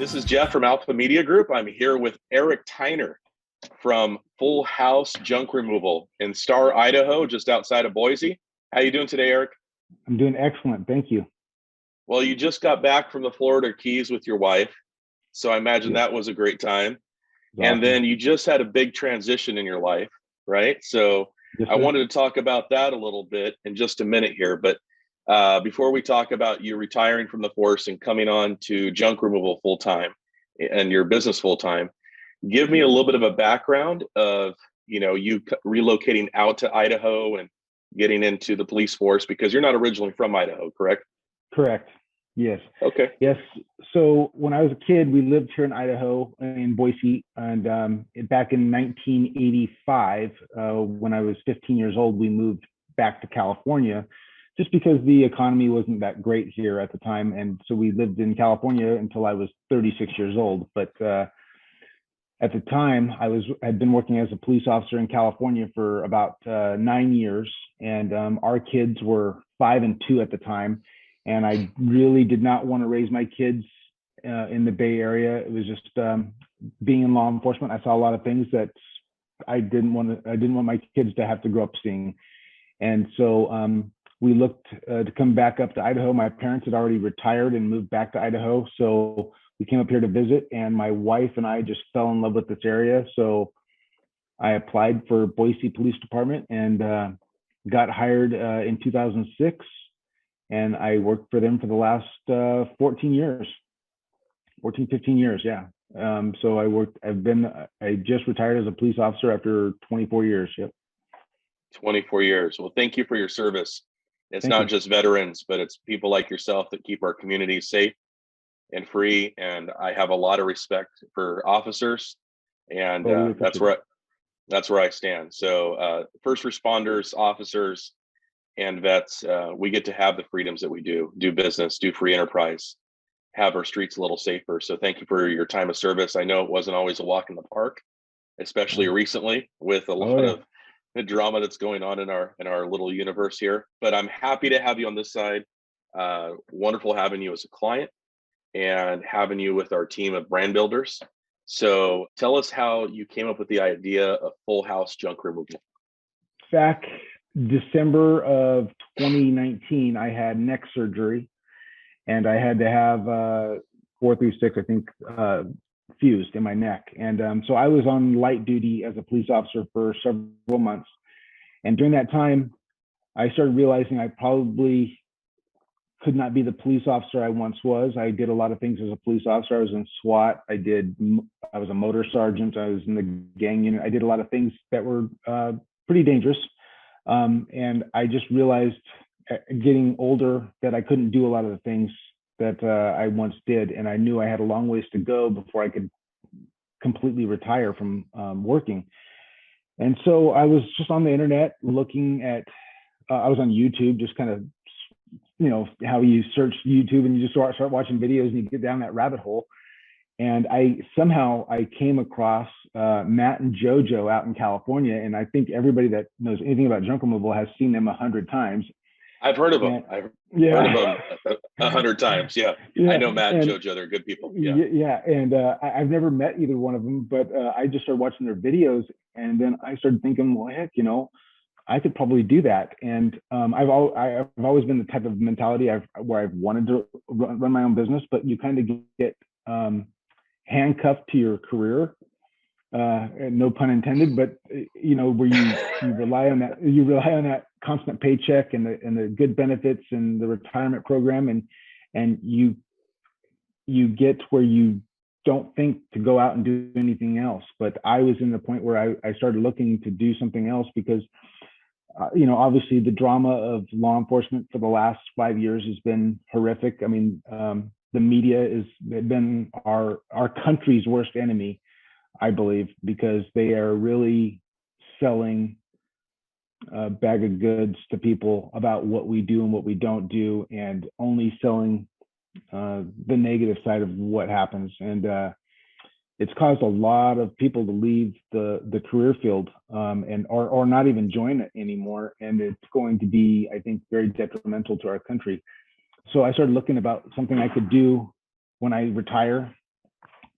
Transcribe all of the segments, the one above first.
This is Jeff from Alpha Media Group. I'm here with Erik Tiner from Full House Junk Removal in Star, Idaho, just outside of Boise. How you doing today, Erik? I'm doing excellent. Thank you. Well, you just got back from the Florida Keys with your wife, so I imagine Yes, that was a great time. it's And awesome. then you just had a big transition in your life, right? So Yes, I sir. wanted to talk about that a little bit in just a minute here. But before we talk about you retiring from the force and coming on to junk removal full time and your business full time, give me a little bit of a background of you relocating out to Idaho and getting into the police force because you're not originally from Idaho, correct? Correct. Yes. Okay. Yes. So when I was a kid, we lived here in Idaho in Boise, and back in 1985, when I was 15 years old, we moved back to California, just because the economy wasn't that great here at the time, and so we lived in California until I was 36 years old. But at the time, had been working as a police officer in California for about 9 years, and our kids were 5 and 2 at the time, and I really did not want to raise my kids in the Bay Area. It was just being in law enforcement. I saw a lot of things that I didn't want to. I didn't want my kids to have to grow up seeing, and so we looked to come back up to Idaho. My parents had already retired and moved back to Idaho, so we came up here to visit, and my wife and I just fell in love with this area. So I applied for Boise Police Department and got hired in 2006, and I worked for them for the last 14 years, 15 years. Yeah. So I just retired as a police officer after 24 years. Yep. 24 years. Well, thank you for your service. It's Thank not you. just veterans, but it's people like yourself that keep our communities safe and free. And I have a lot of respect for officers, and Totally that's appreciate it. where I stand. So, first responders, officers, and vets, we get to have the freedoms that we do business, do free enterprise, have our streets a little safer. So, thank you for your time of service. I know it wasn't always a walk in the park, especially Oh, recently with a oh lot yeah. of the drama that's going on in our little universe here. But I'm happy to have you on this side. Wonderful having you as a client and having you with our team of brand builders. So tell us how you came up with the idea of Full House Junk Removal. Back December of 2019, I had neck surgery, and I had to have 4 through 6, I think, fused in my neck. And so I was on light duty as a police officer for several months. And during that time, I started realizing I probably could not be the police officer I once was. I did a lot of things as a police officer. I was in SWAT. I was a motor sergeant. I was in the gang unit. I did a lot of things that were pretty dangerous. And I just realized getting older that I couldn't do a lot of the things that I once did. And I knew I had a long ways to go before I could completely retire from working. And so I was just on the internet looking at, I was on YouTube, just kind of, how you search YouTube and you just start watching videos and you get down that rabbit hole. And I came across Matt and JoJo out in California. And I think everybody that knows anything about junk removal has seen them 100 times. I've heard of them. And I've heard of yeah, them 100 times. Yeah, I yeah. know Matt and And JoJo. They're good people. Yeah. yeah, and I've never met either one of them, but I just started watching their videos, and then I started thinking, well, heck, I could probably do that. And I've always been the type of mentality where I've wanted to run my own business, but you kind of get handcuffed to your career, no pun intended, but where you rely on that constant paycheck and the good benefits and the retirement program, and you get where you don't think to go out and do anything else. But I was in the point where I started looking to do something else because obviously the drama of law enforcement for the last 5 years has been horrific. I mean, the media has been our country's worst enemy, I believe, because they are really selling a bag of goods to people about what we do and what we don't do, and only selling the negative side of what happens. And it's caused a lot of people to leave the career field or not even join it anymore. And it's going to be, I think, very detrimental to our country. So I started looking about something I could do when I retire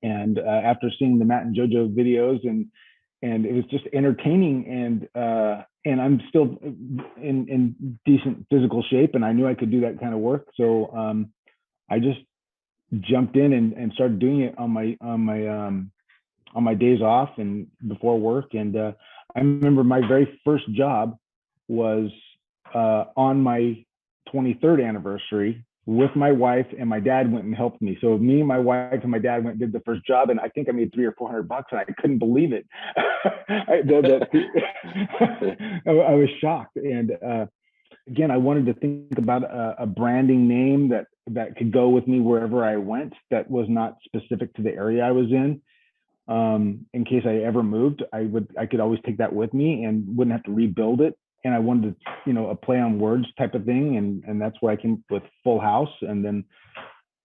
And after seeing the Matt and JoJo videos, and it was just entertaining, and I'm still in decent physical shape, and I knew I could do that kind of work. So I just jumped in and started doing it on my days off and before work. And I remember my very first job was on my 23rd anniversary with my wife, and my dad went and helped me. So me and my wife and my dad went and did the first job, and I think I made $300 or $400, and I couldn't believe it. I was shocked. And again, I wanted to think about a branding name that could go with me wherever I went, that was not specific to the area I was in case I ever moved. I could always take that with me and wouldn't have to rebuild it. And I wanted to, a play on words type of thing. And that's where I came up with Full House. And then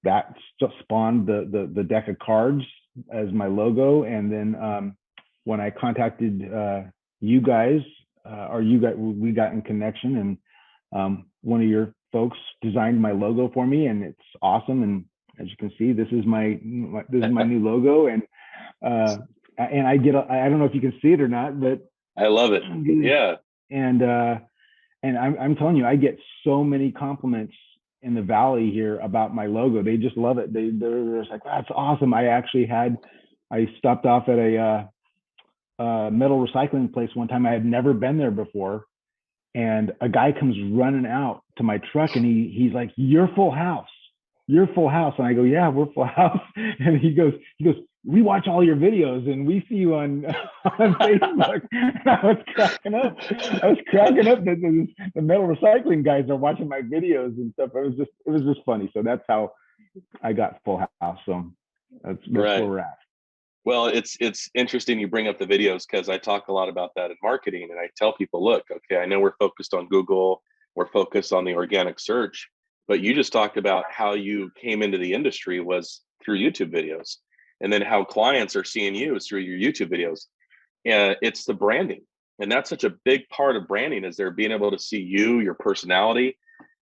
that spawned the deck of cards as my logo. And then when I contacted you guys, we got in connection, and one of your folks designed my logo for me, and it's awesome. And as you can see, this is my new logo. And I don't know if you can see it or not, but I love it. Yeah. And I'm telling you, I get so many compliments in the Valley here about my logo. They just love it. They're just like, that's awesome. I stopped off at a metal recycling place one time. I had never been there before. And a guy comes running out to my truck, and he's like, "You're Full House. You're Full House." And I go, "Yeah, we're Full House." And he goes, "We watch all your videos, and we see you on Facebook." And I was cracking up. That the metal recycling guys are watching my videos and stuff. It was just funny. So that's how I got Full House. So that's right. where we're at. Well, it's interesting you bring up the videos, because I talk a lot about that in marketing, and I tell people, look, okay, I know we're focused on Google, we're focused on the organic search, but you just talked about how you came into the industry was through YouTube videos, and then how clients are seeing you is through your YouTube videos. And it's the branding, and that's such a big part of branding, is they're being able to see you, your personality.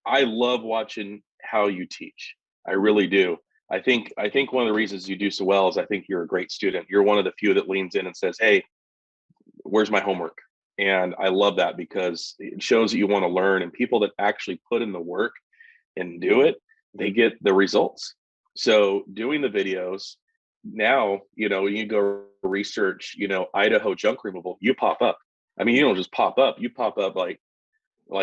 I love watching how you teach. I really do. I think one of the reasons you do so well is I think you're a great student. You're one of the few that leans in and says, "Hey, where's my homework?" And I love that, because it shows that you want to learn, and people that actually put in the work and do it, they get the results. So doing the videos now, when you go research, Idaho junk removal, you pop up. I mean, you don't just pop up, you pop up like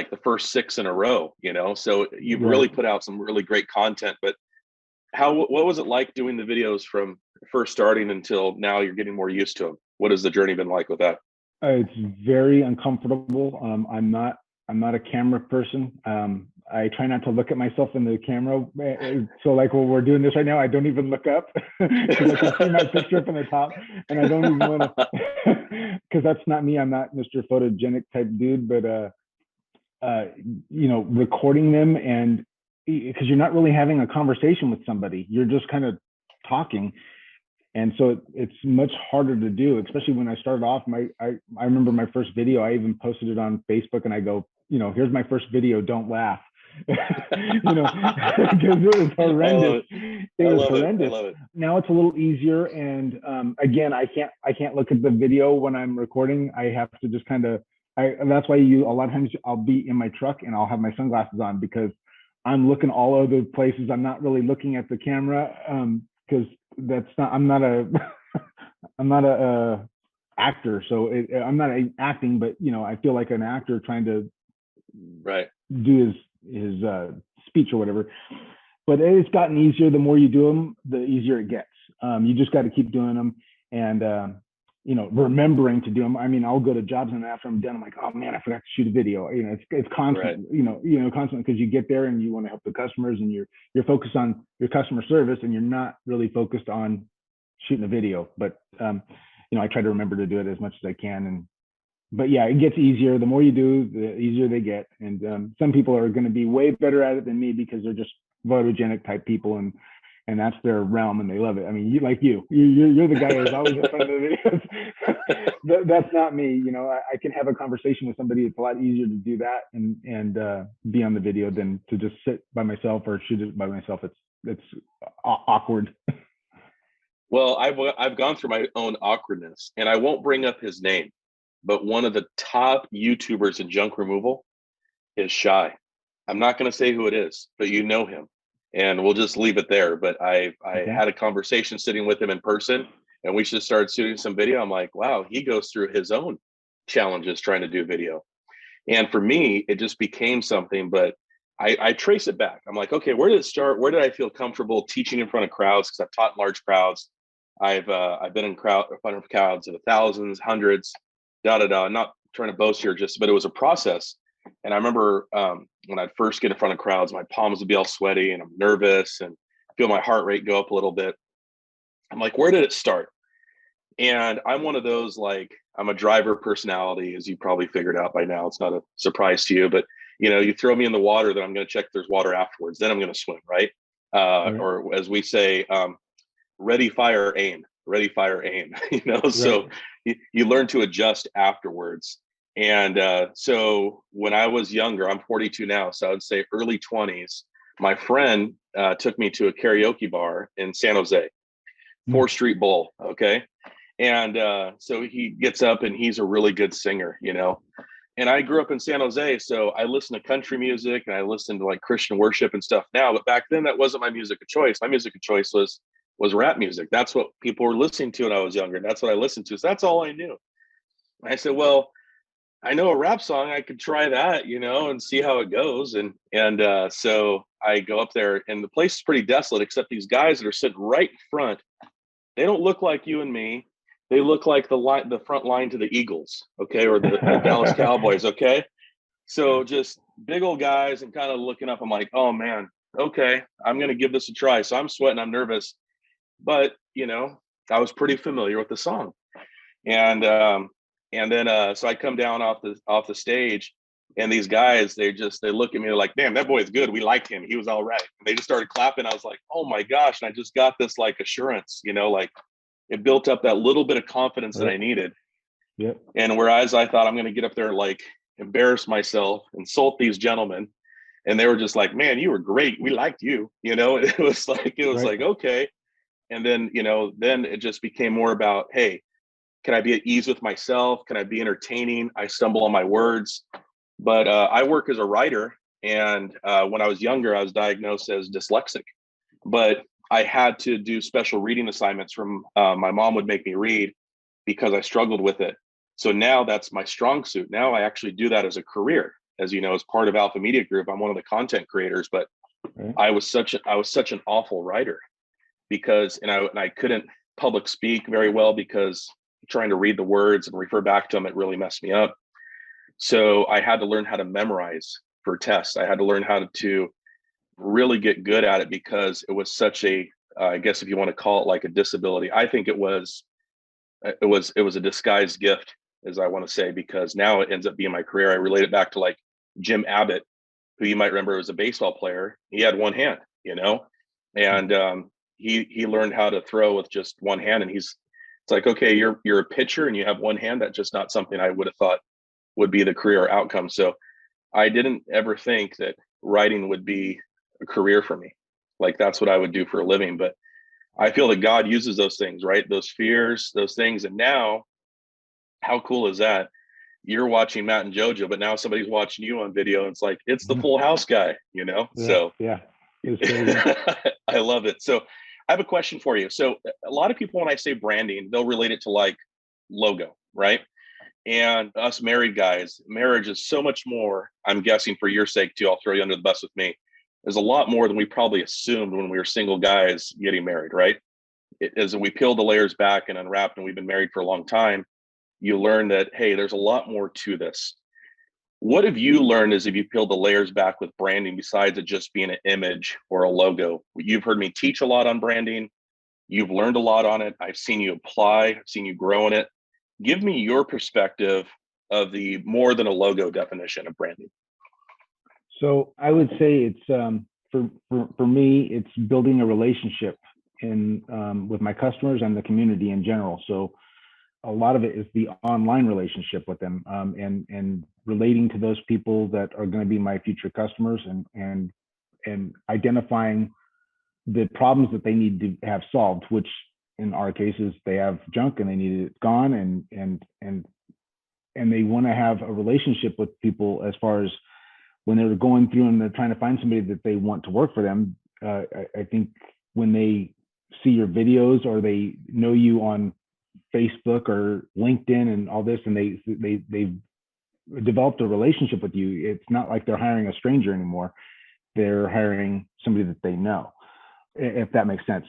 the first 6 in a row, so you've really put out some really great content. But what was it like doing the videos from first starting until now you're getting more used to them? What has the journey been like with that? It's very uncomfortable. I'm not a camera person. I try not to look at myself in the camera. So like when we're doing this right now, I don't even look up, because I can see my picture from the top, and I don't even want to, because that's not me. I'm not Mr. Photogenic type dude, but recording them, and because you're not really having a conversation with somebody, you're just kind of talking. And so it's much harder to do, especially when I started off. I remember my first video, I even posted it on Facebook, and I go, here's my first video, don't laugh. Because it was horrendous. It was horrendous. I love it. Now it's a little easier. And again, I can't look at the video when I'm recording. I have to just kind of, that's why a lot of times I'll be in my truck and I'll have my sunglasses on, because I'm looking all over the places. I'm not really looking at the camera, because I'm not a actor. So I'm not acting, but I feel like an actor trying to do his speech or whatever. But it's gotten easier. The more you do them, the easier it gets. You just got to keep doing them, and remembering to do them. I mean, I'll go to jobs, and after I'm done, I'm like, oh man, I forgot to shoot a video. It's constant. Constant, because you get there and you want to help the customers, and you're focused on your customer service, and you're not really focused on shooting a video. But I try to remember to do it as much as I can. But yeah, it gets easier. The more you do, the easier they get. And some people are going to be way better at it than me, because they're just photogenic type people, and that's their realm, and they love it. I mean, you're the guy who's always in front of the videos. That's not me. I can have a conversation with somebody. It's a lot easier to do that and be on the video than to just sit by myself or shoot it by myself. It's awkward. Well, I've gone through my own awkwardness, and I won't bring up his name, but one of the top YouTubers in junk removal is Shy. I'm not going to say who it is, but you know him, and we'll just leave it there. But I Okay. had a conversation sitting with him in person, and we just started shooting some video. I'm like, wow, he goes through his own challenges trying to do video. And for me, it just became something, but I trace it back. I'm like, okay, where did it start? Where did I feel comfortable teaching in front of crowds? Because I've taught large crowds. I've been in front of crowds of thousands, hundreds, da da da. I'm not trying to boast here, just but it was a process. And I remember when I'd first get in front of crowds, my palms would be all sweaty and I'm nervous and feel my heart rate go up a little bit. I'm like, where did it start? And I'm one of those, like, I'm a driver personality, as you probably figured out by now. It's not a surprise to you, but you throw me in the water, then I'm going to check if there's water afterwards. Then I'm going to swim, right? Right. Or as we say, ready, fire, aim, ready, fire, aim. Right. So you learn to adjust afterwards. And so when I was younger, I'm 42 now, so I would say early 20s. My friend took me to a karaoke bar in San Jose, Mm. 4th Street Bowl. Okay. And so he gets up and he's a really good singer. And I grew up in San Jose, so I listen to country music and I listen to like Christian worship and stuff now. But back then, that wasn't my music of choice. My music of choice was rap music. That's what people were listening to when I was younger. That's what I listened to. So that's all I knew. I said, well, I know a rap song. I could try that, and see how it goes. And so I go up there, and the place is pretty desolate, except these guys that are sitting right in front. They don't look like you and me. They look like the front line to the Eagles, okay, or the Dallas Cowboys, okay. So just big old guys, and kind of looking up. I'm like, oh man, okay, I'm gonna give this a try. So I'm sweating, I'm nervous, but I was pretty familiar with the song. And then so I come down off the stage, and these guys, they look at me like, damn, that boy is good, we like him, he was all right, and they just started clapping. I was like, oh my gosh. And I just got this like assurance, like it built up that little bit of confidence that I Right. needed. Yep. And whereas I thought I'm going to get up there and like embarrass myself, insult these gentlemen, and they were just like, man, you were great, we liked you. It was like Right. okay. And then then it just became more about, hey, can I be at ease with myself? Can I be entertaining? I stumble on my words. But I work as a writer. And when I was younger, I was diagnosed as dyslexic. But I had to do special reading assignments from my mom would make me read because I struggled with it. So now that's my strong suit. Now I actually do that as a career. As you know, as part of Alpha Media Group, I'm one of the content creators. But Right. I was such an awful writer because and I couldn't public speak very well because trying to read the words and refer back to them, it really messed me up. So I had to learn how to memorize for tests. I had to learn how to really get good at it because it was such a I guess if you want to call it like a disability. I think it was a disguised gift, as I want to say, because now it ends up being my career. I relate it back to like Jim Abbott, who you might remember was a baseball player. He had one hand, and he learned how to throw with just one hand. And it's like, okay, you're a pitcher and you have one hand. That's just not something I would have thought would be the career outcome. So I didn't ever think that writing would be a career for me. Like that's what I would do for a living. But I feel that God uses those things, right? Those fears, those things. And now, how cool is that? You're watching Matt and JoJo, but now somebody's watching you on video. And it's like, it's the Mhm. Full House guy. Yeah. So Yeah. It was crazy. I love it. So I have a question for you. So a lot of people, when I say branding, they'll relate it to like logo, right? And us married guys, marriage is so much more. I'm guessing for your sake too, I'll throw you under the bus with me. There's a lot more than we probably assumed when we were single guys getting married, right? As we peel the layers back and unwrapped, and we've been married for a long time, you learn that, hey, there's a lot more to this. What have you learned as if you peel the layers back with branding besides it just being an image or a logo? You've heard me teach a lot on branding. You've learned a lot on it. I've seen you apply, I've seen you grow in it. Give me your perspective of the more than a logo definition of branding. So I would say it's for me, it's building a relationship in with my customers and the community in general. So a lot of it is the online relationship with them, and relating to those people that are going to be my future customers, and identifying the problems that they need to have solved, which in our cases, they have junk and they need it gone, and they want to have a relationship with people as far as when they're going through and they're trying to find somebody that they want to work for them. I think when they see your videos or they know you on Facebook or LinkedIn and all this, and they've developed a relationship with you, it's not like they're hiring a stranger anymore. They're hiring somebody that they know, if that makes sense.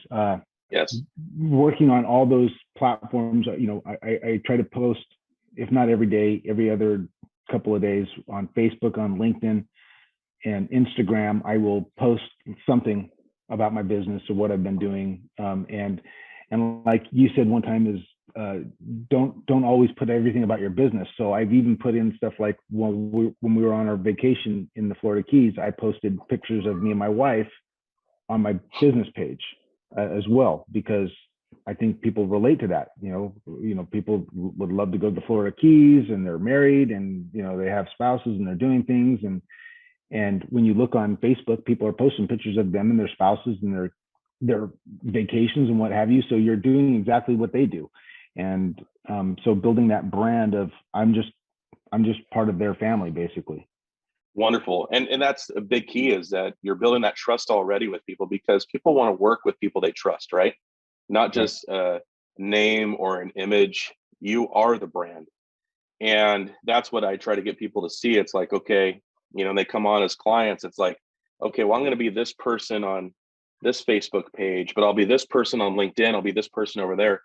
Yes. Working on all those platforms, I try to post, if not every day, every other couple of days on Facebook, on LinkedIn, and Instagram. I will post something about my business or what I've been doing. And like you said one time, is don't always put everything about your business. So I've even put in stuff like when we were on our vacation in the Florida Keys, I posted pictures of me and my wife on my business page as well, because I think people relate to that. People would love to go to the Florida Keys, and they're married, and they have spouses, and they're doing things. And when you look on Facebook, people are posting pictures of them and their spouses and their vacations and what have you. So you're doing exactly what they do. And so building that brand of I'm just part of their family, basically. Wonderful. And that's a big key, is that you're building that trust already with people, because people want to work with people they trust, right? Not just a name or an image. You are the brand. And that's what I try to get people to see. It's like, okay, they come on as clients. It's like, okay, well, I'm going to be this person on this Facebook page, but I'll be this person on LinkedIn. I'll be this person over there.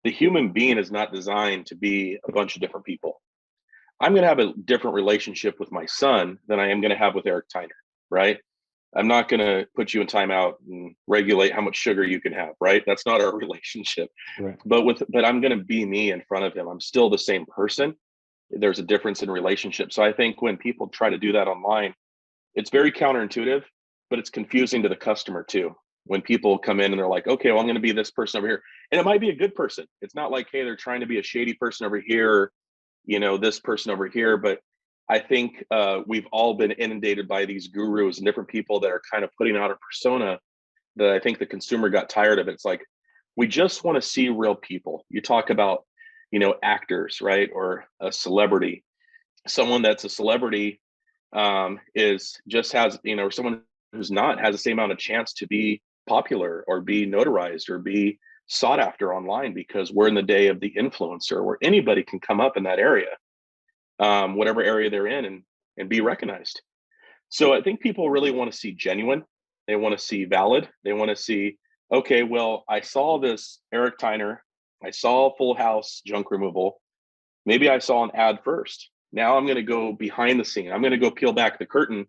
The human being is not designed to be a bunch of different people. I'm going to have a different relationship with my son than I am going to have with Erik Tiner, right? I'm not going to put you in timeout and regulate how much sugar you can have, right? That's not our relationship. Right. But I'm going to be me in front of him. I'm still the same person. There's a difference in relationship. So I think when people try to do that online, it's very counterintuitive, but it's confusing to the customer too. When people come in and they're like, okay, well, I'm going to be this person over here. And it might be a good person. It's not like, hey, they're trying to be a shady person over here, this person over here. But I think we've all been inundated by these gurus and different people that are kind of putting out a persona that I think the consumer got tired of. It's like, we just want to see real people. You talk about, actors, right? Or a celebrity. Someone that's a celebrity is just has, or someone who's not, has the same amount of chance to be popular or be notarized or be sought after online, because we're in the day of the influencer, where anybody can come up in that area, whatever area they're in, and be recognized. So I think people really want to see genuine. They want to see valid. They want to see, okay, well, I saw this Erik Tiner. I saw Full House junk removal. Maybe I saw an ad first. Now I'm going to go behind the scene. I'm going to go peel back the curtain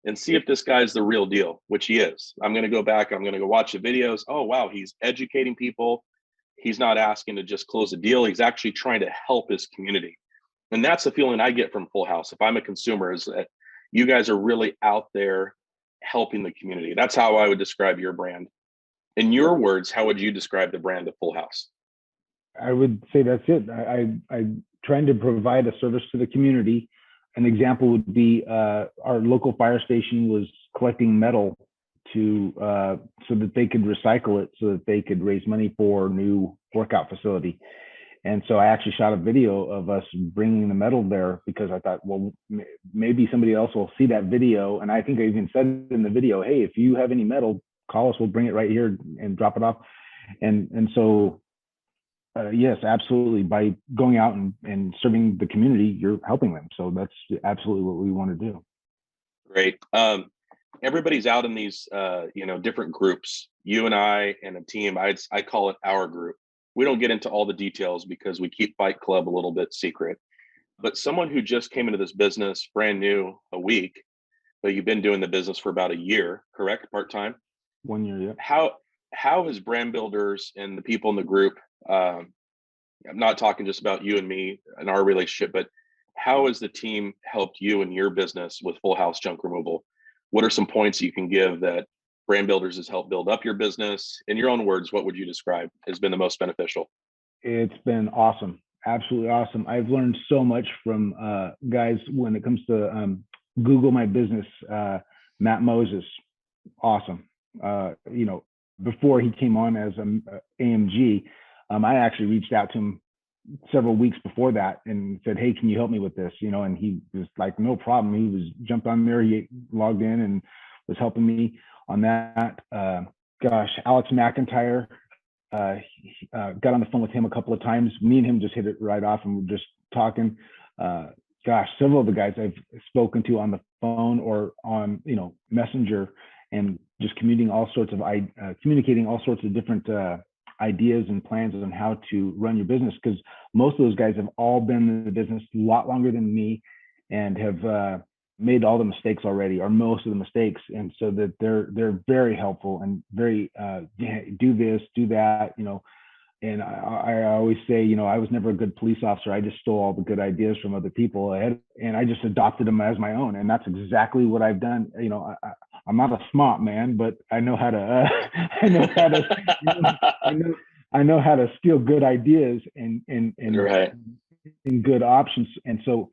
and see if this guy's the real deal, which he is. I'm going to go back. I'm going to go watch the videos. Oh, wow. He's educating people. He's not asking to just close a deal. He's actually trying to help his community. And that's the feeling I get from Full House. If I'm a consumer, is that you guys are really out there helping the community. That's how I would describe your brand. In your words, how would you describe the brand of Full House? I would say that's it. I'm trying to provide a service to the community. An example would be our local fire station was collecting metal to so that they could recycle it, so that they could raise money for a new workout facility. And so I actually shot a video of us bringing the metal there, because I thought, well, maybe somebody else will see that video. And I think I even said in the video, hey, if you have any metal, call us. We'll bring it right here and drop it off. And so yes, absolutely. By going out and serving the community, you're helping them. So that's absolutely what we want to do. Great. Everybody's out in these, different groups. You and I and a team. I call it our group. We don't get into all the details because we keep Fight Club a little bit secret. But someone who just came into this business brand new a week, but you've been doing the business for about a year, correct? Part time. 1 year, yeah. How has brand builders and the people in the group? I'm not talking just about you and me and our relationship, but how has the team helped you in your business with Full House junk removal? What are some points you can give that brand builders has helped build up your business? In your own words, what would you describe has been the most beneficial? It's been awesome. Absolutely awesome. I've learned so much from guys when it comes to Google My Business. Matt Moses, awesome. Before he came on as AMG, I actually reached out to him several weeks before that and said, "Hey, can you help me with this?" And he was like, "No problem." He was jumped on there, he logged in and was helping me on that. Alex McIntyre, got on the phone with him a couple of times. Me and him just hit it right off, and we're just talking. Several of the guys I've spoken to on the phone or on Messenger, and just communicating all sorts of different ideas and plans on how to run your business, because most of those guys have all been in the business a lot longer than me and have made all the mistakes already, or most of the mistakes, and so that they're very helpful and very do this, do that, and I always say, I was never a good police officer. I just stole all the good ideas from other people, and I just adopted them as my own, and that's exactly what I've done. I'm not a smart man, but I know how to I know how to steal good ideas and Right. and good options. And so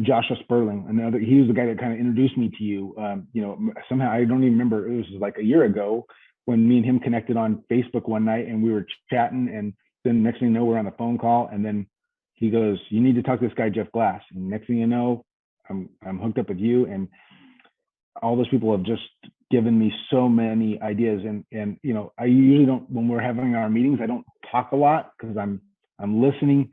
Joshua Sperling, he was the guy that kind of introduced me to you. Somehow I don't even remember, it was like a year ago when me and him connected on Facebook one night, and we were chatting, and then next thing you know, we're on a phone call, and then he goes, "You need to talk to this guy, Jeff Glass." And next thing you know, I'm hooked up with you, and all those people have just given me so many ideas. And I usually don't, when we're having our meetings, I don't talk a lot, because I'm listening,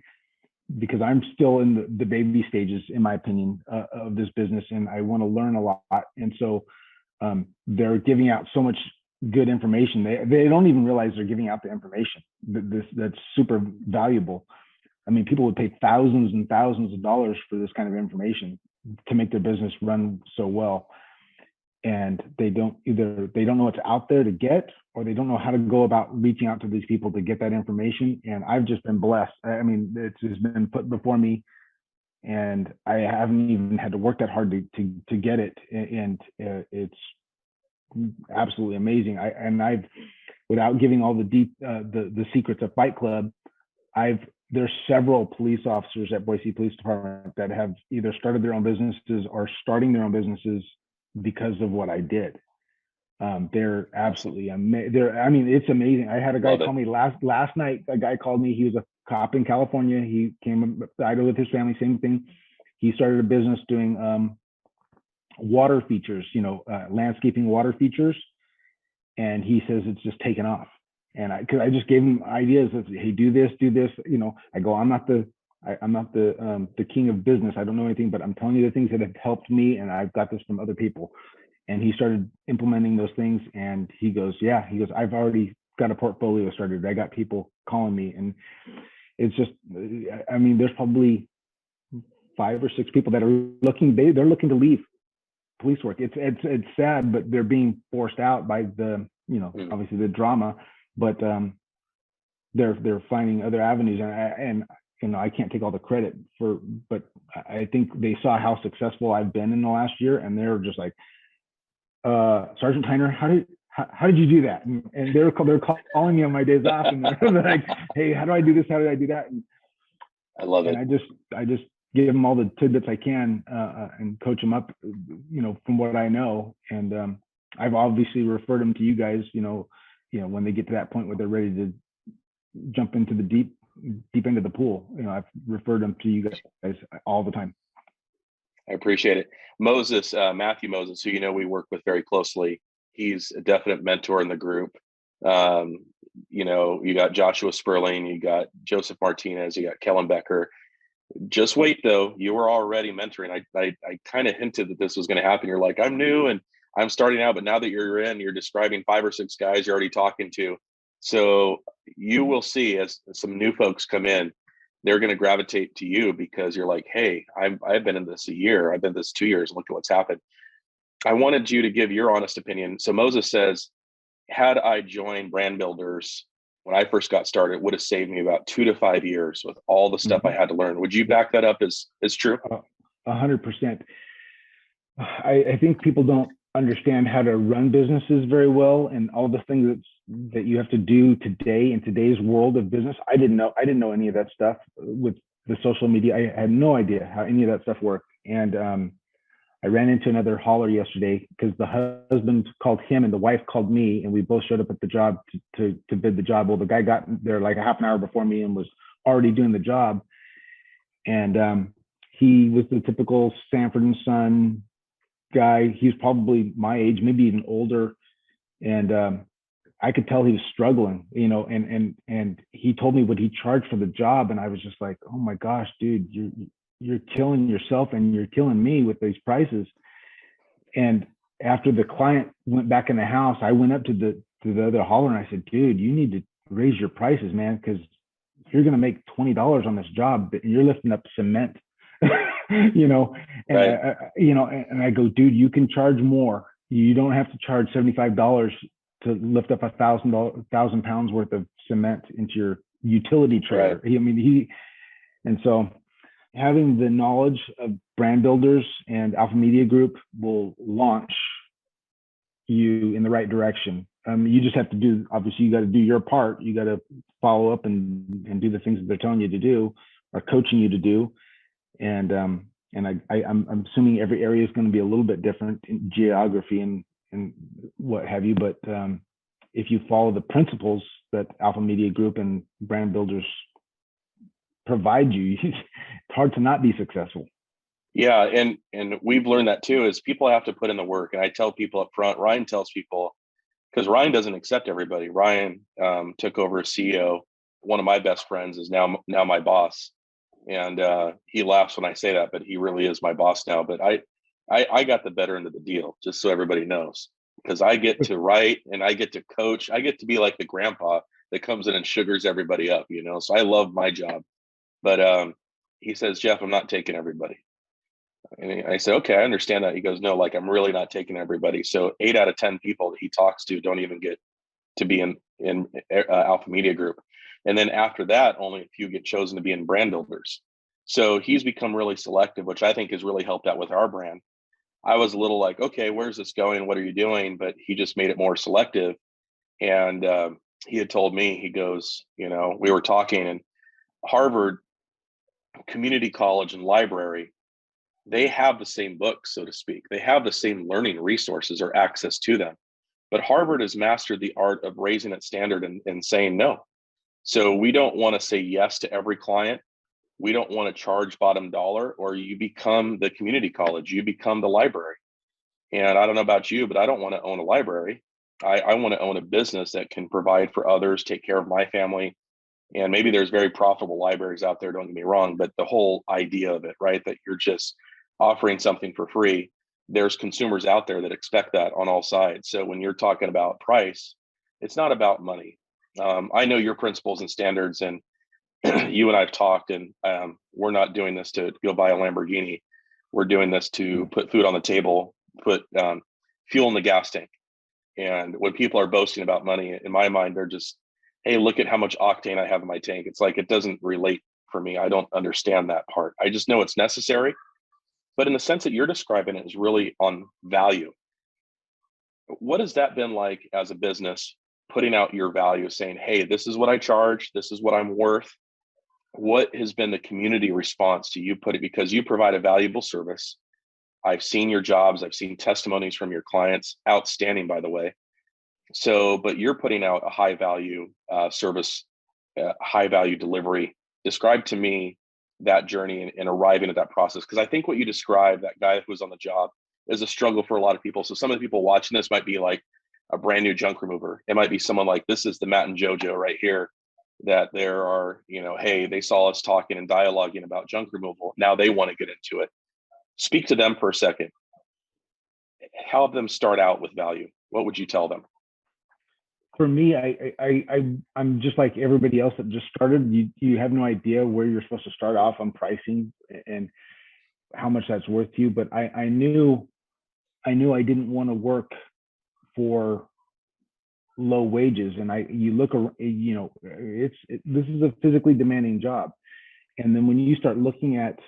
because I'm still in the baby stages, in my opinion, of this business, and I want to learn a lot. And so they're giving out so much good information. They don't even realize they're giving out the information that's super valuable. I mean, people would pay thousands and thousands of dollars for this kind of information to make their business run so well. And they don't know what's out there to get, or they don't know how to go about reaching out to these people to get that information. And I've just been blessed. I mean, it's just been put before me, and I haven't even had to work that hard to get it. And it's absolutely amazing. I've, without giving all the deep the secrets of Fight Club, there's several police officers at Boise Police Department that have either started their own businesses or starting their own businesses because of what I did. They're absolutely amazing. It's amazing. I had a guy call me last night. A guy called me. He was a cop in California. He came to Idaho with his family. Same thing. He started a business doing water features, landscaping water features, and he says it's just taken off. And I just gave him ideas of, hey, do this. I go, I'm not the king of business. I don't know anything, but I'm telling you the things that have helped me, and I've got this from other people. And he started implementing those things, and he goes, I've already got a portfolio started. I got people calling me, and it's just, there's probably 5 or 6 people that are looking to leave police work. It's sad, but they're being forced out by the, obviously the drama, but they're finding other avenues, and I can't take all the credit but I think they saw how successful I've been in the last year, and they're just like, Sergeant Tiner, how did you do that? And they're calling me on my days off, and they're like, hey, how do I do this? How do I do that? And I love it. And I just give them all the tidbits I can, and coach them up, from what I know. And I've obviously referred them to you guys, when they get to that point where they're ready to jump into the deep end of the pool. I've referred them to you guys all the time. I appreciate it. Matthew Moses, who we work with very closely, he's a definite mentor in the group. You got Joshua Sperling, you got Joseph Martinez, you got Kellen Becker. Just wait, though. You were already mentoring. I kind of hinted that this was going to happen. You're like, I'm new and I'm starting out, but now that you're describing 5 or 6 guys you're already talking to. So you will see, as some new folks come in, they're going to gravitate to you because you're like, hey, I've been in this a year. I've been in this 2 years. Look at what's happened. I wanted you to give your honest opinion. So Moses says, had I joined Brand Builders when I first got started, it would have saved me about 2 to 5 years with all the stuff I had to learn. Would you back that up as true? 100%. I think people don't understand how to run businesses very well, and all the things that you have to do today in today's world of business. I didn't know any of that stuff with the social media. I had no idea how any of that stuff worked. And I ran into another hauler yesterday because the husband called him and the wife called me, and we both showed up at the job to bid the job. Well, the guy got there like a half an hour before me and was already doing the job. And he was the typical Sanford and Son guy. He's probably my age, maybe even older. And I could tell he was struggling, you know, and he told me what he charged for the job. And I was just like, oh my gosh, dude, you're killing yourself and you're killing me with these prices. And after the client went back in the house, I went up to the other hauler and I said, dude, you need to raise your prices, man, because you're going to make $20 on this job, but you're lifting up cement, you know, and Right. you know, and I go, dude, you can charge more. You don't have to charge $75 to lift up 1,000 pounds worth of cement into your utility trailer. Right. I mean, and so having the knowledge of brand builders and Alpha Media Group will launch you in the right direction. You just have to do, obviously, you got to do your part. You got to follow up and do the things that they're telling you to do or coaching you to do. And I'm assuming every area is going to be a little bit different in geography and what have you. But if you follow the principles that Alpha Media Group and brand builders provide you, it's hard to not be successful. Yeah, and we've learned that too, is people have to put in the work. And I tell people up front, Ryan tells people, because Ryan doesn't accept everybody. Ryan took over as CEO. One of my best friends is now my boss, and he laughs when I say that, but he really is my boss now. But I got the better end of the deal, just so everybody knows, because I get to write and I get to coach. I get to be like the grandpa that comes in and sugars everybody up, you know. So I love my job. But he says, Jeff, I'm not taking everybody. And I said, okay, I understand that. He goes, no, like I'm really not taking everybody. So 8 out of 10 people that he talks to don't even get to be in Alpha Media Group. And then after that, only a few get chosen to be in brand builders. So he's become really selective, which I think has really helped out with our brand. I was a little like, okay, where's this going? What are you doing? But he just made it more selective. And he had told me, he goes, you know, we were talking, and Harvard Community College and Library, they have the same books, so to speak. They have the same learning resources or access to them. But Harvard has mastered the art of raising its standard and saying no. So we don't want to say yes to every client. We don't want to charge bottom dollar, or you become the community college, you become the library. And I don't know about you, but I don't want to own a library. I want to own a business that can provide for others, take care of my family. And maybe there's very profitable libraries out there, don't get me wrong, but the whole idea of it, right, that you're just offering something for free, there's consumers out there that expect that on all sides. So when you're talking about price, it's not about money. I know your principles and standards, and you and I've talked, and we're not doing this to go buy a Lamborghini. We're doing this to put food on the table, put fuel in the gas tank. And when people are boasting about money, in my mind, they're just, hey, look at how much octane I have in my tank. It's like, it doesn't relate for me. I don't understand that part. I just know it's necessary. But in the sense that you're describing it is really on value. What has that been like as a business, putting out your value, saying, hey, this is what I charge, this is what I'm worth? What has been the community response to you put it? Because you provide a valuable service. I've seen your jobs. I've seen testimonies from your clients. Outstanding, by the way. So, but you're putting out a high value service, high value delivery. Describe to me that journey and arriving at that process. Because I think what you described, that guy who was on the job, is a struggle for a lot of people. So some of the people watching this might be like a brand new junk remover. It might be someone like, this is the Matt and JoJo right here, that there are, you know, hey, they saw us talking and dialoguing about junk removal. Now they want to get into it. Speak to them for a second. Help them start out with value. What would you tell them? For me, I'm just like everybody else that just started. You have no idea where you're supposed to start off on pricing and how much that's worth to you. But I knew I didn't want to work for low wages. And you look, you know, this is a physically demanding job. And then when you start looking at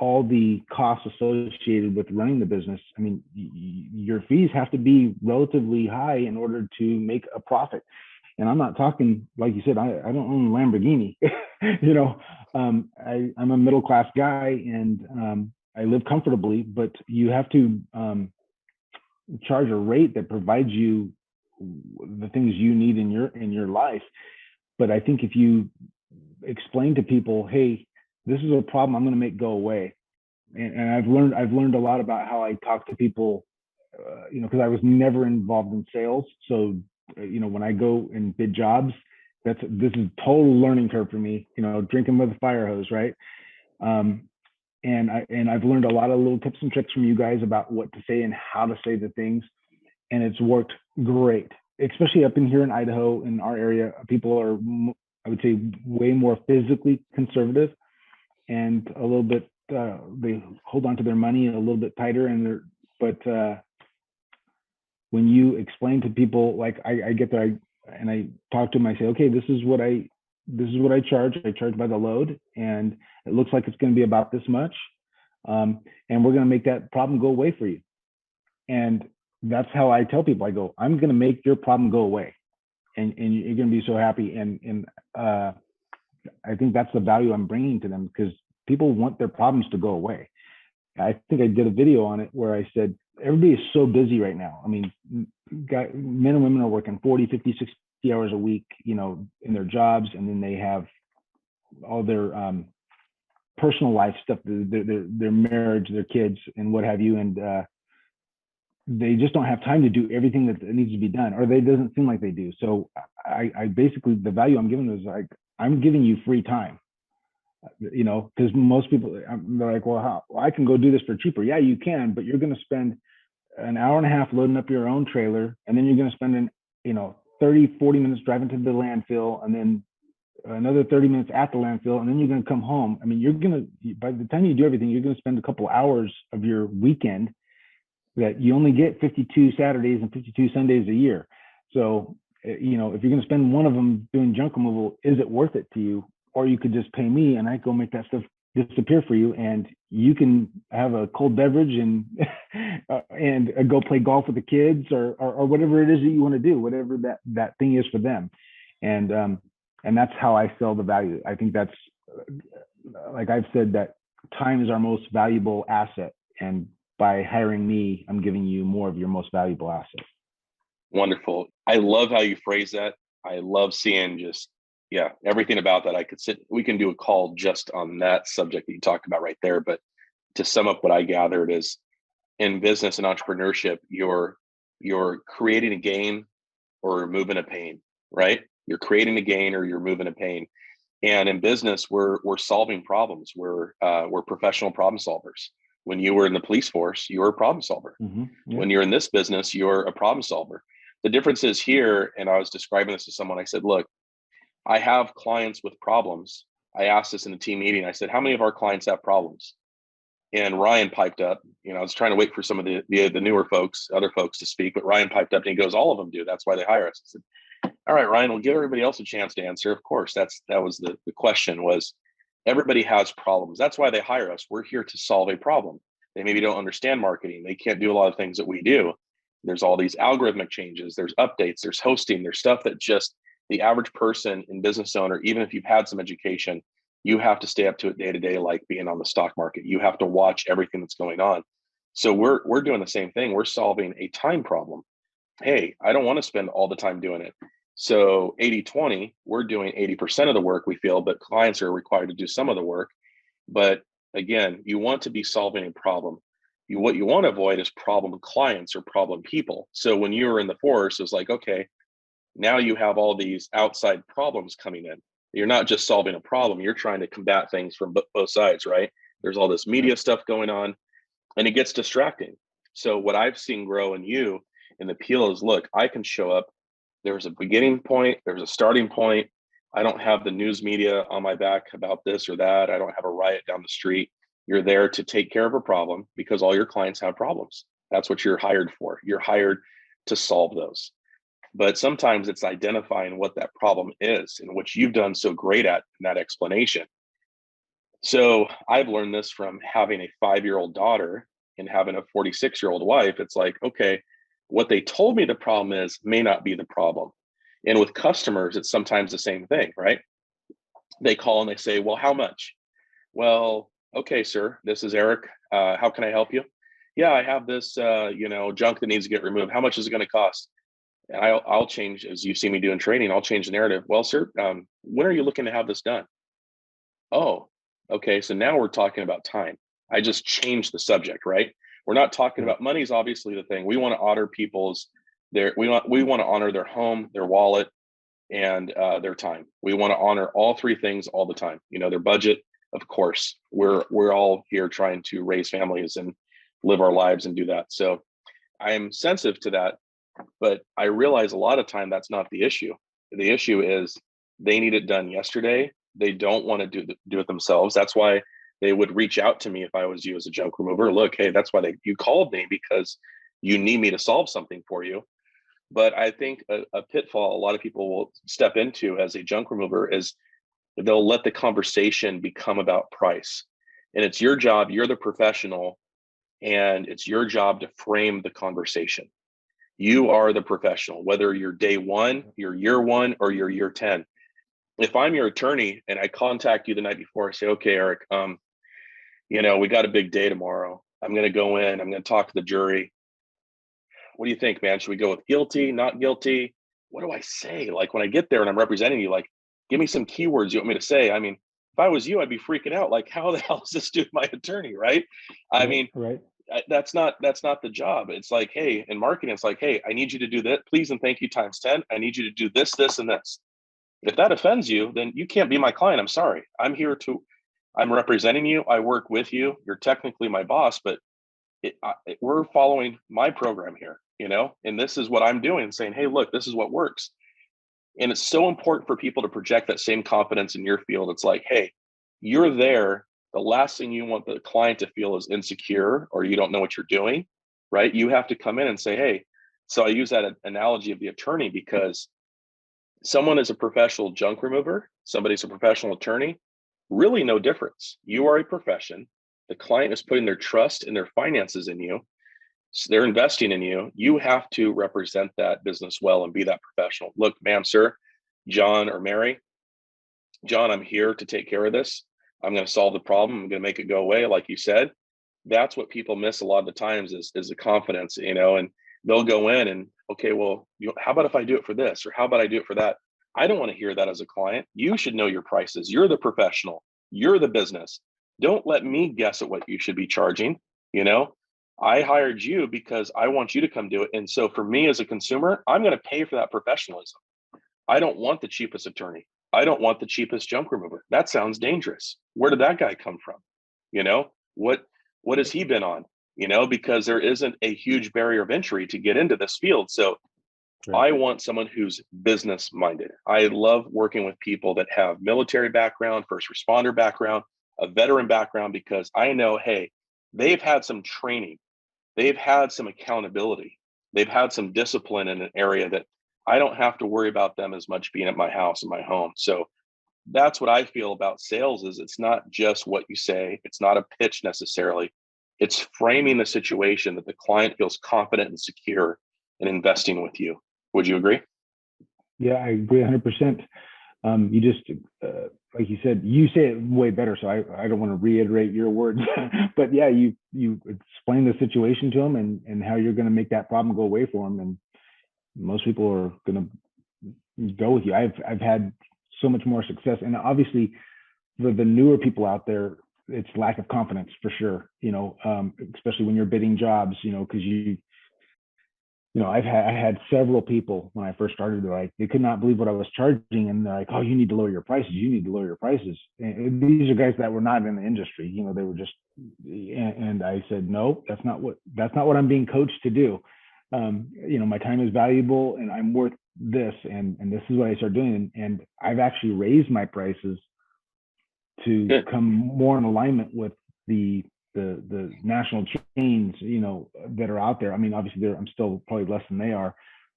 all the costs associated with running the business, I mean, your fees have to be relatively high in order to make a profit. And I'm not talking, like you said, I don't own a Lamborghini. You know, I'm a middle class guy, and I live comfortably, but you have to charge a rate that provides you the things you need in your life. But I think if you explain to people, hey, this is a problem I'm going to make go away, and I've learned a lot about how I talk to people, because I was never involved in sales. So when I go and bid jobs, this is total learning curve for me. Drinking with a fire hose, right? And I've learned a lot of little tips and tricks from you guys about what to say and how to say the things, and it's worked great. Especially up in here in Idaho, in our area, people are, I would say, way more physically conservative, and a little bit they hold on to their money a little bit tighter. But when you explain to people, like I get there, and I talk to them, I say, okay, this is what I charge. I charge by the load, and it looks like it's going to be about this much, and we're going to make that problem go away for you. And that's how I tell people. I go, I'm going to make your problem go away, and you're going to be so happy. And I think that's the value I'm bringing to them, because people want their problems to go away. I think I did a video on it where I said, everybody is so busy right now. I mean, men and women are working 40, 50, 60 hours a week, in their jobs. And then they have all their personal life stuff, their marriage, their kids, and what have you. And they just don't have time to do everything that needs to be done, or they doesn't seem like they do. So I basically, the value I'm giving is like, I'm giving you free time, because most people, they're like, well, I can go do this for cheaper. Yeah, you can, but you're going to spend an hour and a half loading up your own trailer, and then you're going to spend 30, 40 minutes driving to the landfill, and then another 30 minutes at the landfill, and then you're going to come home. I mean, by the time you do everything, you're going to spend a couple hours of your weekend that you only get 52 Saturdays and 52 Sundays a year. So, if you're going to spend one of them doing junk removal, is it worth it to you? Or you could just pay me and I go make that stuff disappear for you, and you can have a cold beverage and and go play golf with the kids, or whatever it is that you want to do, whatever that thing is for them. And that's how I sell the value. I think that's, like I've said, that time is our most valuable asset, and by hiring me, I'm giving you more of your most valuable asset. Wonderful. I love how you phrase that. I love seeing everything about that. We can do a call just on that subject that you talked about right there. But to sum up what I gathered is, in business and entrepreneurship, you're creating a gain or removing a pain, right? You're creating a gain or you're removing a pain. And in business, we're solving problems. We're professional problem solvers. When you were in the police force, you were a problem solver. Mm-hmm. Yeah. When you're in this business, you're a problem solver. The difference is here, and I was describing this to someone, I said, look, I have clients with problems. I asked this in a team meeting. I said, how many of our clients have problems? And Ryan piped up. I was trying to wait for some of the newer folks, other folks to speak, but Ryan piped up and he goes, all of them do. That's why they hire us. I said, all right, Ryan, we'll give everybody else a chance to answer. Of course, that was the question was, everybody has problems. That's why they hire us. We're here to solve a problem. They maybe don't understand marketing. They can't do a lot of things that we do. There's all these algorithmic changes. There's updates. There's hosting. There's stuff that just the average person and business owner, even if you've had some education, you have to stay up to it day to day, like being on the stock market. You have to watch everything that's going on. So we're doing the same thing. We're solving a time problem. Hey, I don't want to spend all the time doing it. So 80-20, we're doing 80% of the work, we feel, but clients are required to do some of the work. But again, you want to be solving a problem. What you want to avoid is problem clients or problem people. So when you were in the force, it was like, okay, now you have all these outside problems coming in. You're not just solving a problem. You're trying to combat things from both sides, right? There's all this media stuff going on, and it gets distracting. So what I've seen grow in you and the appeal is, look, I can show up. There's a beginning point. There's a starting point. I don't have the news media on my back about this or that. I don't have a riot down the street. You're there to take care of a problem because all your clients have problems. That's what you're hired for. You're hired to solve those. But sometimes it's identifying what that problem is, and what you've done so great at in that explanation. So I've learned this from having a 5-year-old daughter and having a 46-year-old wife. It's like, okay, what they told me the problem is may not be the problem. And with customers, it's sometimes the same thing, right? They call and they say, well, how much? Well, Okay, sir, this is Eric. How can I help you? Yeah, I have this, junk that needs to get removed. How much is it going to cost? And I'll change, as you see me doing training, I'll change the narrative. Well, sir, when are you looking to have this done? Oh, okay. So now we're talking about time. I just changed the subject, right? We're not talking Right. about money is obviously the thing. We want to honor people's we want to honor their home, their wallet, and their time. We want to honor all three things all the time. Their budget, of course. We're all here trying to raise families and live our lives and do that. So I am sensitive to that, but I realize a lot of time that's not the issue. The issue is they need it done yesterday. They don't want to do it themselves. That's why they would reach out to me if I was you as a junk remover. Look, hey, that's why you called me, because you need me to solve something for you. But I think a pitfall a lot of people will step into as a junk remover is they'll let the conversation become about price. And it's your job, you're the professional, and it's your job to frame the conversation. You are the professional, whether you're day one, you're year one, or you're year 10. If I'm your attorney and I contact you the night before, I say, okay, Eric, we got a big day tomorrow. I'm going to go in, I'm going to talk to the jury. What do you think, man? Should we go with guilty, not guilty? What do I say? Like when I get there and I'm representing you, like, give me some keywords you want me to say. I mean, if I was you, I'd be freaking out. Like, how the hell is this dude my attorney? Right. I Right. mean, Right. that's not the job. It's like, hey, in marketing, it's like, hey, I need you to do that. Please and thank you times 10. I need you to do this, this, and this. If that offends you, then you can't be my client. I'm sorry. I'm representing you. I work with you. You're technically my boss, but we're following my program here, and this is what I'm doing, saying, hey, look, this is what works. And it's so important for people to project that same confidence in your field. It's like, hey, you're there. The last thing you want the client to feel is insecure or you don't know what you're doing, right? You have to come in and say, hey, so I use that analogy of the attorney because someone is a professional junk remover, somebody's a professional attorney, really no difference. You are a profession. The client is putting their trust and their finances in you. So they're investing in you. You have to represent that business well and be that professional. Look, ma'am, sir, John or Mary, John, I'm here to take care of this. I'm going to solve the problem. I'm going to make it go away, like you said. That's what people miss a lot of the times is the confidence, and they'll go in and, okay, well, how about if I do it for this, or how about I do it for that? I don't want to hear that as a client. You should know your prices. You're the professional. You're the business. Don't let me guess at what you should be charging. You know, I hired you because I want you to come do it. And so for me as a consumer, I'm going to pay for that professionalism. I don't want the cheapest attorney. I don't want the cheapest junk remover. That sounds dangerous. Where did that guy come from? You know, what has he been on? Because there isn't a huge barrier of entry to get into this field. So Right. I want someone who's business minded. I love working with people that have military background, first responder background, a veteran background, because I know, hey, they've had some training, they've had some accountability, they've had some discipline in an area that I don't have to worry about them as much being at my house and my home. So that's what I feel about sales is it's not just what you say, it's not a pitch necessarily. It's framing the situation that the client feels confident and secure in investing with you. Would you agree? Yeah, I agree 100%. You just, like you said, you say it way better, so I don't want to reiterate your words, but yeah, you explain the situation to them and how you're going to make that problem go away for them, and most people are going to go with you. I've had so much more success, and obviously for the newer people out there, it's lack of confidence for sure. Especially when you're bidding jobs, because I had several people when I first started. They're like, they could not believe what I was charging, and they're like, "Oh, you need to lower your prices. You need to lower your prices." And these are guys that were not in the industry. They were just, and I said, "No, that's not what I'm being coached to do. My time is valuable, and I'm worth this, and this is what I started doing. And I've actually raised my prices to Good. come more in alignment with the national chains, that are out there. I mean, obviously, I'm still probably less than they are,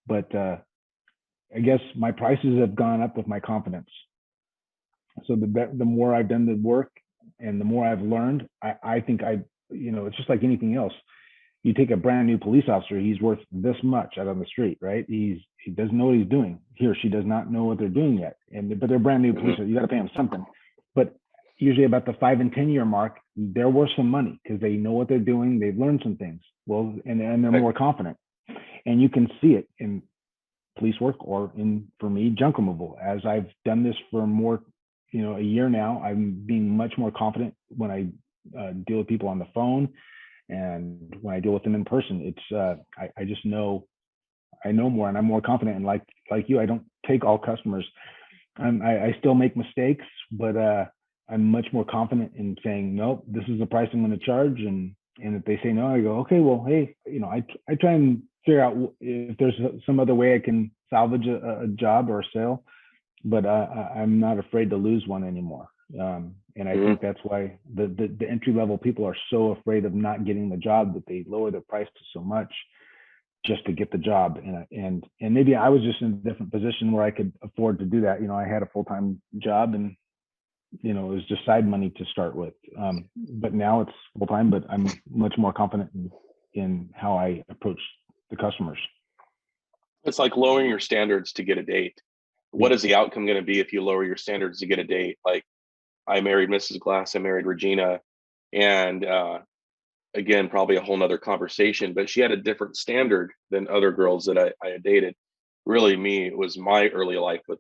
but I guess my prices have gone up with my confidence. So the more I've done the work and the more I've learned, I think it's just like anything else. You take a brand new police officer, he's worth this much out on the street, right? He doesn't know what he's doing. He or she does not know what they're doing yet, but they're brand new police. Mm-hmm. You got to pay them something. But usually about the 5 and 10 year mark, they're worth some money because they know what they're doing. They've learned some things. Well, and they're more confident. And you can see it in police work or in, for me, junk removal. As I've done this for more, a year now, I'm being much more confident when I deal with people on the phone and when I deal with them in person. It's I just know, I know more and I'm more confident. And like you, I don't take all customers. I still make mistakes, but I'm much more confident in saying, nope, this is the price I'm going to charge. And if they say no, I go, okay, well, hey, I try and figure out if there's some other way I can salvage a job or a sale, but I'm not afraid to lose one anymore. And I think that's why the entry level people are so afraid of not getting the job that they lower their prices so much just to get the job. And maybe I was just in a different position where I could afford to do that. I had a full-time job and, it was just side money to start with. But now it's full-time, but I'm much more confident in how I approach the customers. It's like lowering your standards to get a date. What is the outcome going to be if you lower your standards to get a date? Like, I married Mrs. Glass, I married Regina, and again, probably a whole nother conversation, but she had a different standard than other girls that I had dated. Really, me, it was my early life with,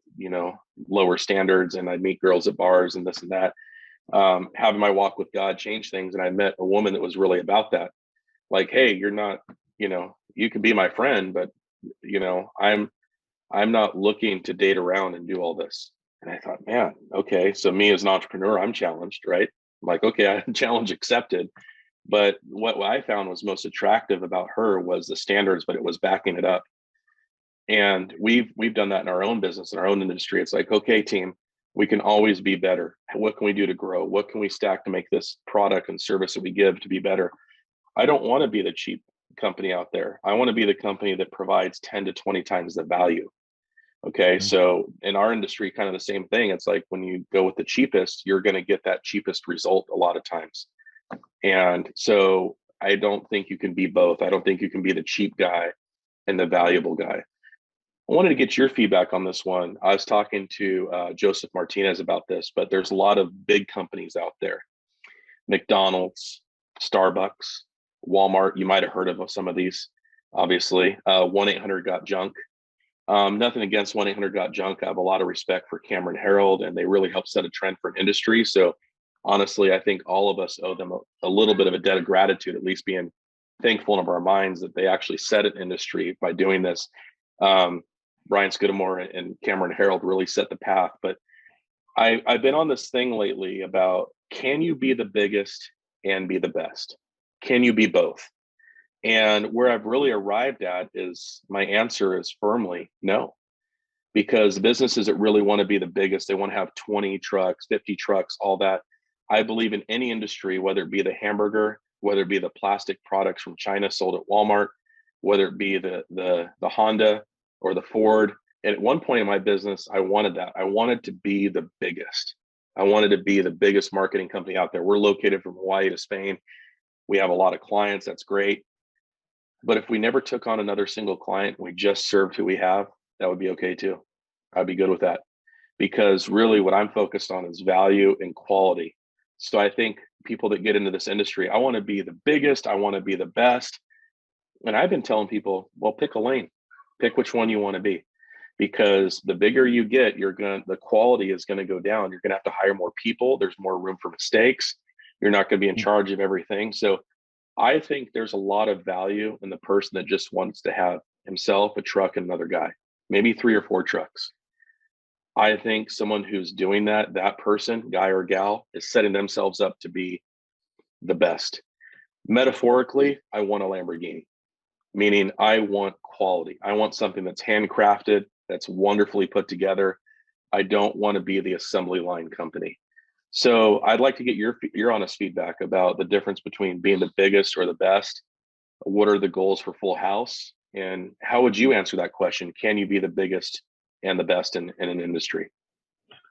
lower standards, and I'd meet girls at bars and this and that. Having my walk with God changed things. And I met a woman that was really about that. Like, hey, you're not, you can be my friend, but, I'm not looking to date around and do all this. And I thought, man, okay. So me as an entrepreneur, I'm challenged, right? I'm like, okay, challenge accepted. But what I found was most attractive about her was the standards, but it was backing it up. And we've done that in our own business, in our own industry. It's like, okay, team, we can always be better. What can we do to grow? What can we stack to make this product and service that we give to be better? I don't want to be the cheap company out there. I want to be the company that provides 10 to 20 times the value. Okay. So in our industry, kind of the same thing. It's like when you go with the cheapest, you're going to get that cheapest result a lot of times. And so I don't think you can be both. I don't think you can be the cheap guy and the valuable guy. I wanted to get your feedback on this one. I was talking to Joseph Martinez about this, but there's a lot of big companies out there. McDonald's, Starbucks, Walmart. You might have heard of some of these, obviously. 1-800-GOT-JUNK. Nothing against 1-800-GOT-JUNK. I have a lot of respect for Cameron Herold, and they really helped set a trend for an industry. So honestly, I think all of us owe them a little bit of a debt of gratitude, at least being thankful in our minds that they actually set an industry by doing this. Brian Scudamore and Cameron Herold really set the path. But I've been on this thing lately about, can you be the biggest and be the best? Can you be both? And where I've really arrived at is, my answer is firmly no. Because businesses that really want to be the biggest, they want to have 20 trucks, 50 trucks, all that. I believe in any industry, whether it be the hamburger, whether it be the plastic products from China sold at Walmart, whether it be the Honda or the Ford. And at one point in my business, I wanted that. I wanted to be the biggest. I wanted to be the biggest marketing company out there. We're located from Hawaii to Spain. We have a lot of clients. That's great. But if we never took on another single client, we just served who we have, that would be okay too. I'd be good with that, because really what I'm focused on is value and quality. So I think people that get into this industry, I want to be the biggest. I want to be the best. And I've been telling people, well, pick a lane, pick which one you want to be, because the bigger you get, the quality is going to go down. You're going to have to hire more people. There's more room for mistakes. You're not going to be in charge of everything. So I think there's a lot of value in the person that just wants to have himself, a truck, and another guy, maybe 3 or 4 trucks. I think someone who's doing that person, guy or gal, is setting themselves up to be the best. Metaphorically, I want a Lamborghini, meaning I want quality. I want something that's handcrafted, that's wonderfully put together. I don't want to be the assembly line company. So I'd like to get your honest feedback about the difference between being the biggest or the best. What are the goals for Full House? And how would you answer that question? Can you be the biggest and the best in an industry?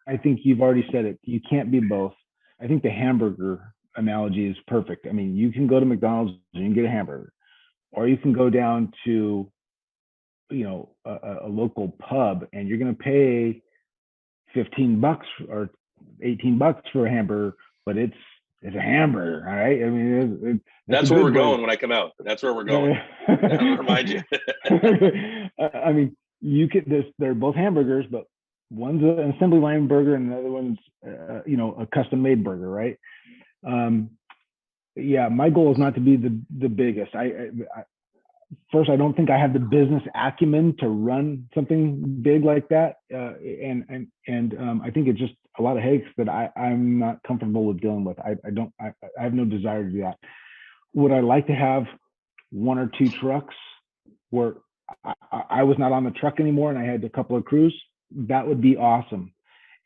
I think you've already said it. You can't be both. I think the hamburger analogy is perfect. I mean, you can go to McDonald's and you can get a hamburger, or you can go down to, a local pub and you're going to pay $15 or $18 for a hamburger, but it's a hamburger. All right. I mean, it's a That's where good we're burger. going when I come out. That's where we're going. I'll remind you. I mean, they're both hamburgers, but one's an assembly line burger and the other one's, a custom made burger, right? Yeah, my goal is not to be the biggest. First, I don't think I have the business acumen to run something big like that, and I think it's just a lot of headaches that I'm not comfortable with dealing with. I have no desire to do that. Would I like to have one or two trucks where I was not on the truck anymore and I had a couple of crews? That would be awesome.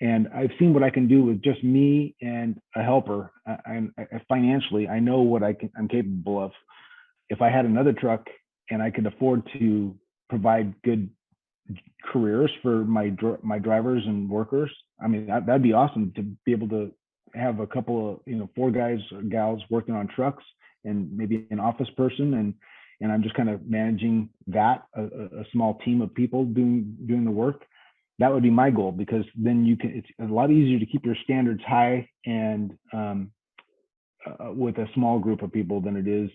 And I've seen what I can do with just me and a helper. And financially, I know what I'm capable of. If I had another truck and I could afford to provide good careers for my drivers and workers, I mean, that'd be awesome to be able to have a couple of, 4 guys or gals working on trucks and maybe an office person. And I'm just kind of managing that, a small team of people doing the work. That would be my goal, because then it's a lot easier to keep your standards high and with a small group of people than it is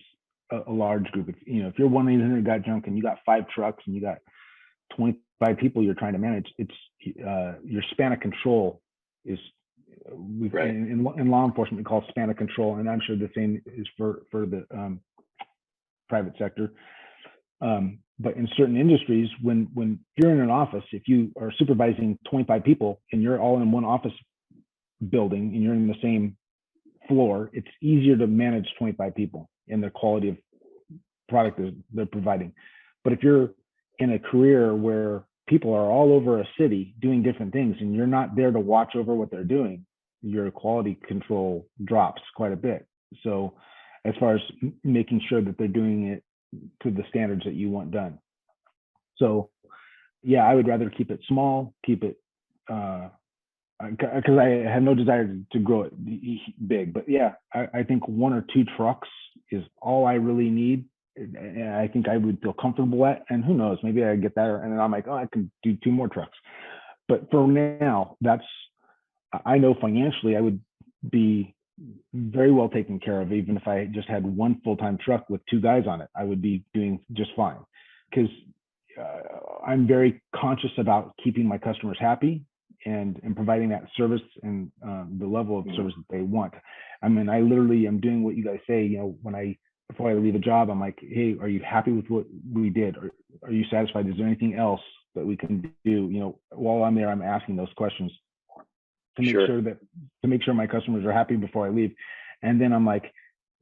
a large group. If you're 1-800 Got Junk and you got 5 trucks and you got 25 people you're trying to manage, it's your span of control is right. In law enforcement we call span of control, and I'm sure the same is for the private sector. But in certain industries, when you're in an office, if you are supervising 25 people and you're all in one office building and you're in the same floor, it's easier to manage 25 people and the quality of product that they're providing. But if you're in a career where people are all over a city doing different things and you're not there to watch over what they're doing, your quality control drops quite a bit. So as far as making sure that they're doing it to the standards that you want done. So yeah, I would rather keep it small, keep it because I have no desire to grow it big. But yeah, I think 1 or 2 trucks is all I really need. And I think I would feel comfortable at, and who knows, maybe I get that, and then I'm like, oh, I can do 2 more trucks. But for now, I know financially I would be very well taken care of. Even if I just had 1 full-time truck with 2 guys on it, I would be doing just fine, because I'm very conscious about keeping my customers happy and providing that service and the level of service that they want. I mean, I literally am doing what you guys say, before I leave a job, I'm like, hey, are you happy with what we did? Or are you satisfied? Is there anything else that we can do? While I'm there, I'm asking those questions to make sure my customers are happy before I leave. And then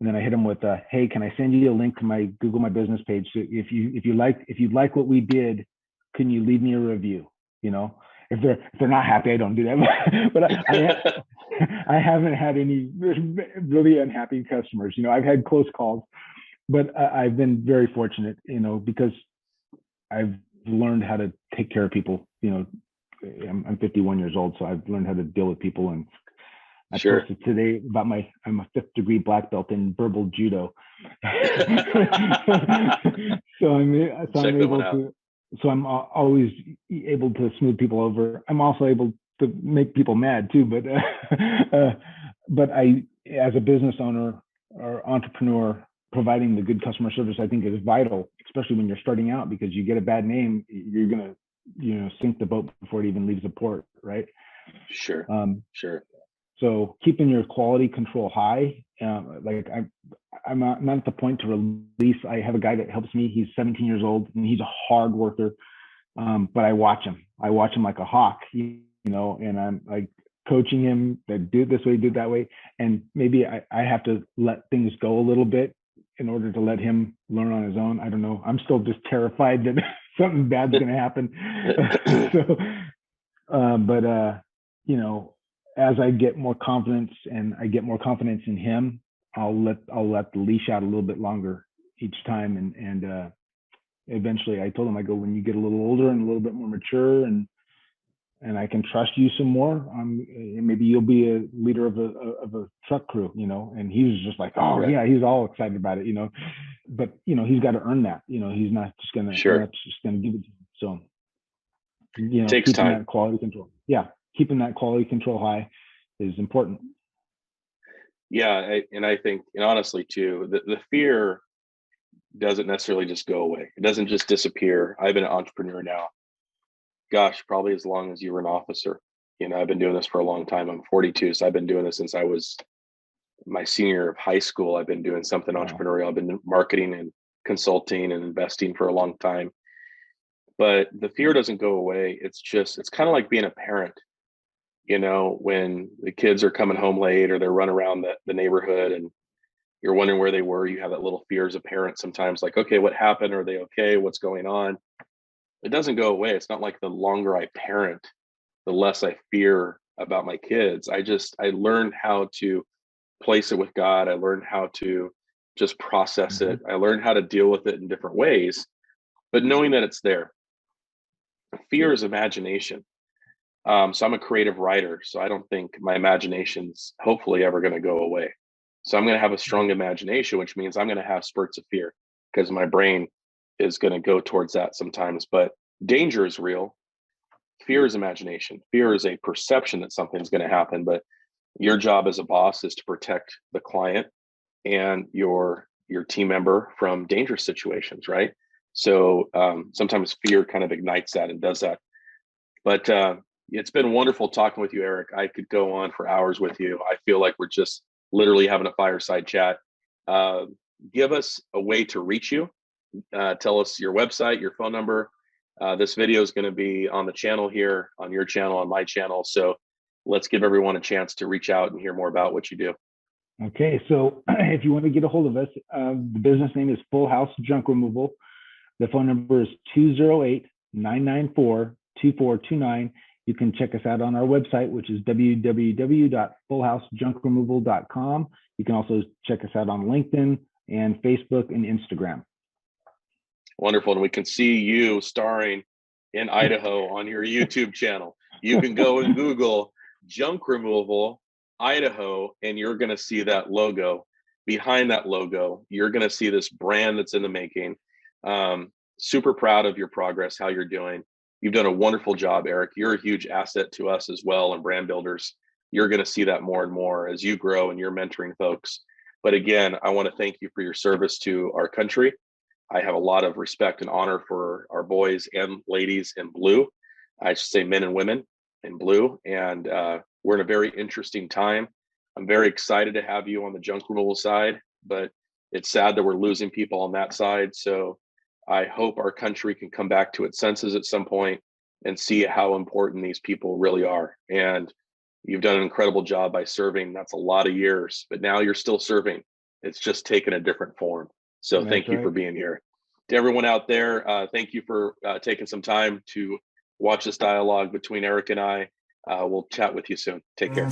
then I hit them with, hey, can I send you a link to my Google My Business page? So if you like what we did, can you leave me a review? If they're not happy, I don't do that. But I haven't had any really unhappy customers. I've had close calls, but I've been very fortunate, because I've learned how to take care of people. I'm 51 years old, so I've learned how to deal with people. And I posted today about I'm a 5th degree black belt in verbal judo. So I'm always able to smooth people over. I'm also able to make people mad too, but I, as a business owner or entrepreneur, providing the good customer service, I think, is vital, especially when you're starting out, because you get a bad name, you're gonna, sink the boat before it even leaves the port, right? Sure. So keeping your quality control high, I'm not at the point to release. I have a guy that helps me. He's 17 years old and he's a hard worker, but I watch him like a hawk, and I'm like coaching him that do it this way, do it that way. And maybe I have to let things go a little bit in order to let him learn on his own. I don't know. I'm still just terrified that something bad's going to happen. As I get more confidence and I get more confidence in him, I'll let the leash out a little bit longer each time. And eventually I told him, I go, when you get a little older and a little bit more mature and I can trust you some more, maybe you'll be a leader of a truck crew, and he was just like, oh yeah, he's all excited about it, but he's got to earn that, he's not just going to, just going to give it to him. So, it takes time. That quality control. Yeah. Keeping that quality control high. is important. Yeah, and I think, and honestly too, the fear doesn't necessarily just go away. It doesn't just disappear. I've been an entrepreneur now, gosh, probably as long as you were an officer. I've been doing this for a long time. I'm 42, so I've been doing this since I was my senior year of high school. I've been doing something Wow. entrepreneurial. I've been marketing and consulting and investing for a long time. But the fear doesn't go away. It's kind of like being a parent, when the kids are coming home late or they're running around the neighborhood and you're wondering where they were. You have that little fear as a parent sometimes, like, okay, what happened? Are they okay? What's going on? It doesn't go away. It's not like the longer I parent, the less I fear about my kids. I learned how to place it with God. I learned how to just process Mm-hmm. it. I learned how to deal with it in different ways, but knowing that it's there. Fear is imagination. So I'm a creative writer, so I don't think my imagination's hopefully ever going to go away. So I'm going to have a strong imagination, which means I'm going to have spurts of fear because my brain is going to go towards that sometimes. But danger is real. Fear is imagination. Fear is a perception that something's going to happen. But your job as a boss is to protect the client and your team member from dangerous situations, right? So sometimes fear kind of ignites that and does that. But it's been wonderful talking with you, Erik. I could go on for hours with you. I feel like we're just literally having a fireside chat. Uh, Give us a way to reach you. Tell us your website, your phone number. This video is going to be on the channel here, on your channel, on my channel. So let's give everyone a chance to reach out and hear more about what you do. Okay, so if you want to get a hold of us, the business name is Full House Junk Removal. The phone number is 208-994-2429. You can check us out on our website, which is www.fullhousejunkremoval.com. You can also check us out on LinkedIn and Facebook and Instagram. Wonderful. And we can see you starring in Idaho on your YouTube channel. You can go and Google junk removal Idaho, and you're going to see that logo. Behind that logo, you're going to see this brand that's in the making. Super proud of your progress, how you're doing. You've done a wonderful job, Erik. You're a huge asset to us as well and brand builders. You're going to see that more and more as you grow and you're mentoring folks. But again, I want to thank you for your service to our country. I have a lot of respect and honor for our boys and ladies in blue. I should say men and women in blue. And we're in a very interesting time. I'm very excited to have you on the junk removal side, but it's sad that we're losing people on that side. So I hope our country can come back to its senses at some point and see how important these people really are. And you've done an incredible job by serving. That's a lot of years, but now you're still serving. It's just taken a different form. So That's thank you right. for being here. To everyone out there, thank you for taking some time to watch this dialogue between Erik and I. We'll chat with you soon. Take care.